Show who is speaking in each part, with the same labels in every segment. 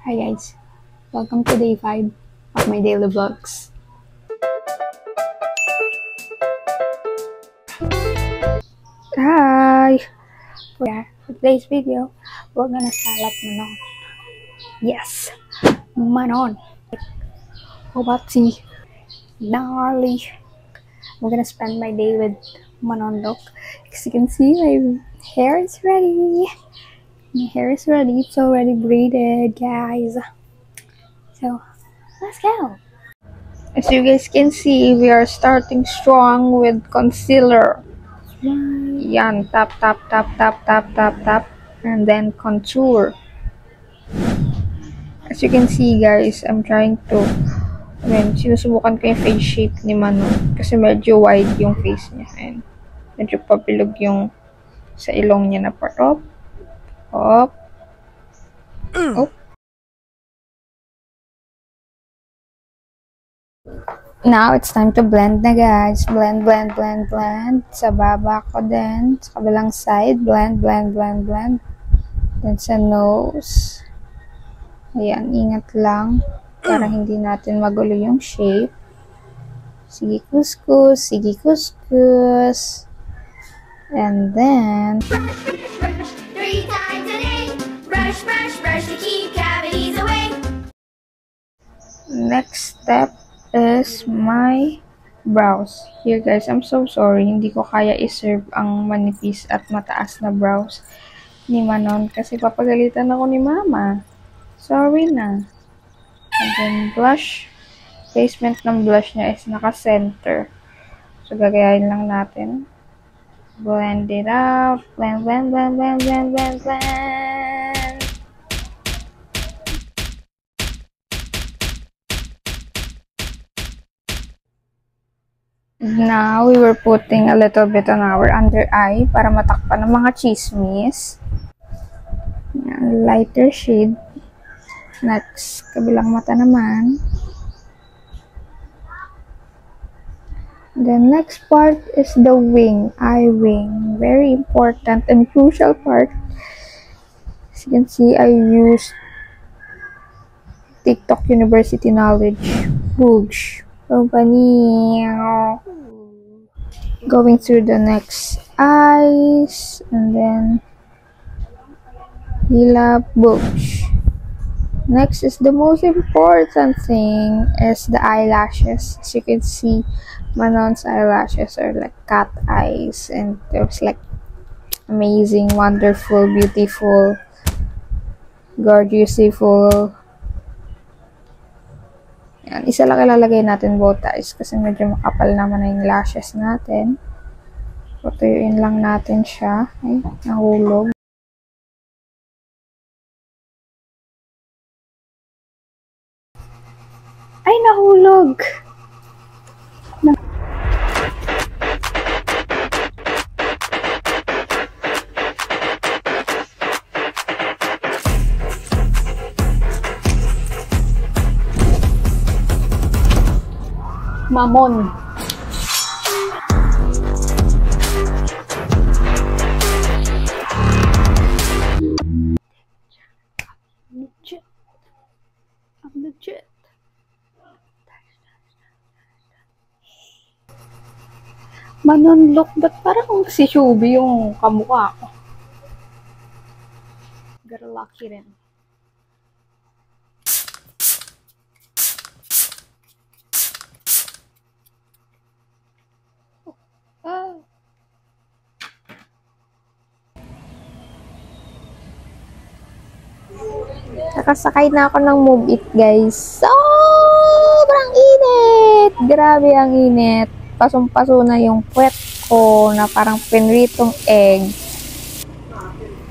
Speaker 1: Hi guys, welcome to day 5 of my daily vlogs. Hi! For today's video, we're gonna salad Manon. Yes, Manon. How about tea? Gnarly. I'm gonna spend my day with Manon look. As you can see, my hair is ready. My hair is ready. It's already braided, guys. So, let's go. As you guys can see, we are starting strong with concealer. Yan, tap, tap, tap, tap, tap, tap, tap. And then contour. As you can see, guys, I'm trying to, sinusubukan ko yung face shape ni Manon. Kasi medyo wide yung face niya. And medyo pabilog yung sa ilong niya na part. Op. Op. Op. Now, it's time to blend na, guys. Blend, blend, blend, blend. Sa baba ko din. Sa kabilang side. Blend, blend, blend, blend. Then sa nose. Ayan, ingat lang. Para hindi natin magulo yung shape. Sige, kuskus. Sige, kuskus. And then...
Speaker 2: Brush 3 times a day. Brush, brush, brush to keep cavities away.
Speaker 1: Next step is my brows. Here guys, I'm so sorry. Hindi ko kaya iserve ang manipis at mataas na brows ni Manon kasi papagalitan ako ni Mama. Sorry na. And then blush. Placement ng blush niya is naka-center. So gagayahin lang natin. Blend it out. Blend, blend, blend, blend, blend, blend, blend. Now, we were putting a little bit on our under eye para matakpan ng mga chismis. Yan, lighter shade. Next, kabilang mata naman. The next part is the wing, eye wing. Very important and crucial part. As you can see, I used TikTok University Knowledge. Boosh. Going through the next eyes and then hila, boosh. Next is the most important thing is the eyelashes. As you can see, Manon's eyelashes are like cat eyes and there's like amazing, wonderful, beautiful, gorgeousful. Yan, isa lang ilalagay natin both eyes kasi medyo makapal naman na yung lashes natin. Patuyuin lang natin siya. Ay, nahulog. Ay, nahulog! Mamon. Legit. I'm legit. Manon look, ba't parang si Shubi yung kamukha ko? Got lucky rin. Oh. Nakasakay na ako ng Move It, guys. Sobrang init! Grabe ang init. Pasong-paso na yung puwet ko na parang pinritong egg.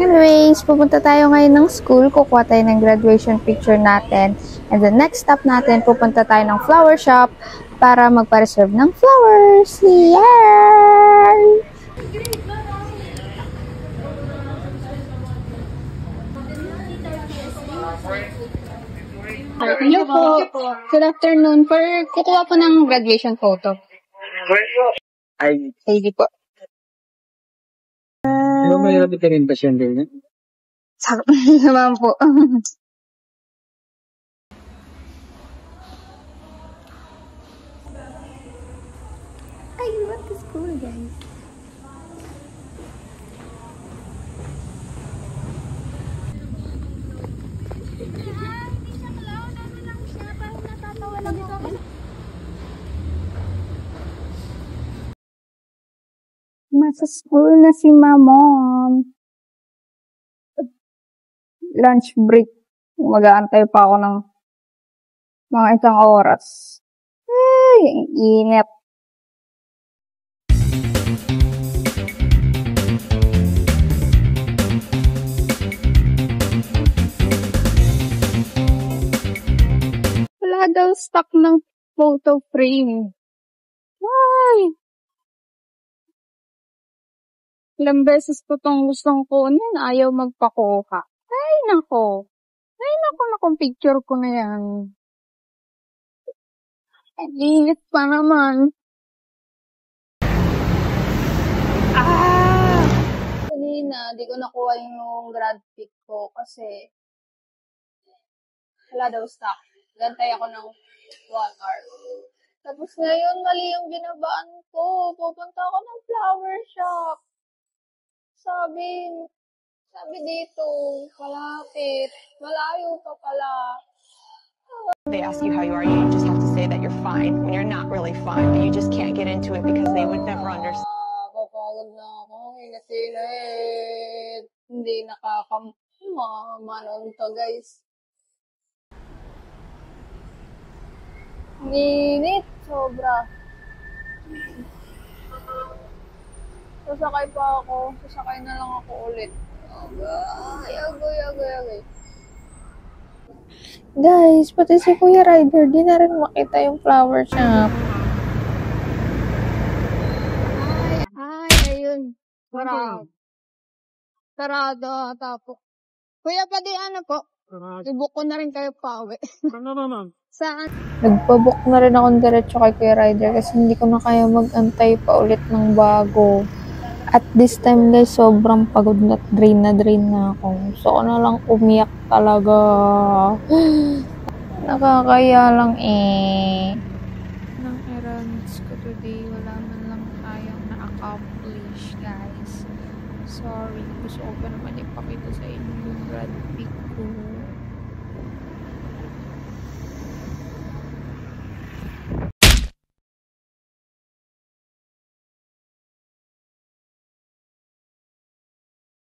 Speaker 1: Anyways, pupunta tayo ngayon ng school. Kukuha tayo ng graduation picture natin. And the next stop natin, pupunta tayo ng flower shop para magpa-reserve ng flowers. Yay! Hello po. Good afternoon. Kukuha po ng graduation photo.
Speaker 3: Ay,
Speaker 1: Hindi po.
Speaker 3: Mayroon ka rin ba siya din?
Speaker 1: Sakto naman po. I want to school, guys. Nasa school na si Mamon. Lunch break. Mag-aantay pa ako ng mga isang oras. Ay, ang init. Wala daw stock ng photo frame. Ay! Ilang beses ko tong gustong kunin, ayaw magpakuha. Ay, nako. Ay, nako, nakong picture ko na yan. Ang init pa naman. Kanina, di ko nakuha yung grad pic ko kasi wala daw stock. Gantay ako ng 1 hour. Tapos ngayon, mali yung binabaan ko. Pupunta ako ng flower shop. Sabi dito, malapit. Malayo pa pala.
Speaker 4: They ask you how you are, you just have to say that you're fine when you're not really fine, but you just can't get into it because they would never understand.
Speaker 1: Papagod na ako. Init. Hindi nakakamanon to, guys. Init. Sobra. Sasakay pa ako. Sasakay na lang ako ulit. Agay. Guys, pati si Kuya Ryder, di na rin makita yung flower shop. Ayun. Sarado. Tapos. Kuya, pati ano po? I-book ko na rin kayo pa uwi. Saan? Nagpa-book na rin akong diretso kay Kuya Ryder kasi hindi ko na kaya mag-antay pa ulit ng bago. At this time, guys, sobrang pagod na drain na ako. So, ko na lang umiyak talaga. Nakakaya lang eh. Ng errands ko today, wala man lang tayong na-accomplish, guys. Sorry, gusto ko pa naman ipakita sa inyo yung grad pic ko.